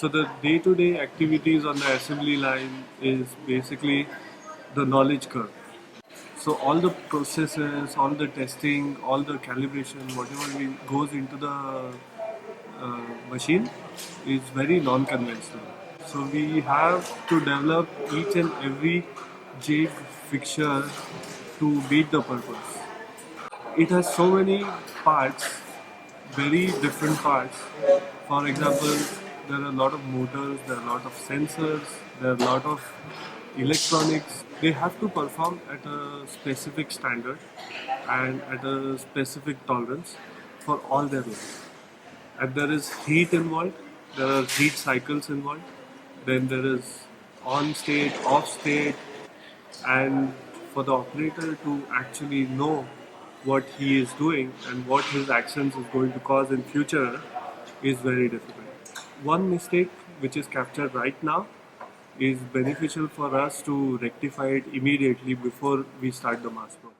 So the day-to-day activities on the assembly line is basically the knowledge curve. So all the processes, all the testing, all the calibration, whatever goes into the machine is very non-conventional. So we have to develop each and every jig fixture to beat the purpose. It has so many parts, very different parts. For example, there are a lot of motors, there are a lot of sensors, there are a lot of electronics. They have to perform at a specific standard and at a specific tolerance for all their life. And there is heat involved, there are heat cycles involved, then there is on state, off state, and for the operator to actually know what he is doing and what his actions is going to cause in future is very difficult. One mistake which is captured right now is beneficial for us to rectify it immediately before we start the mass production.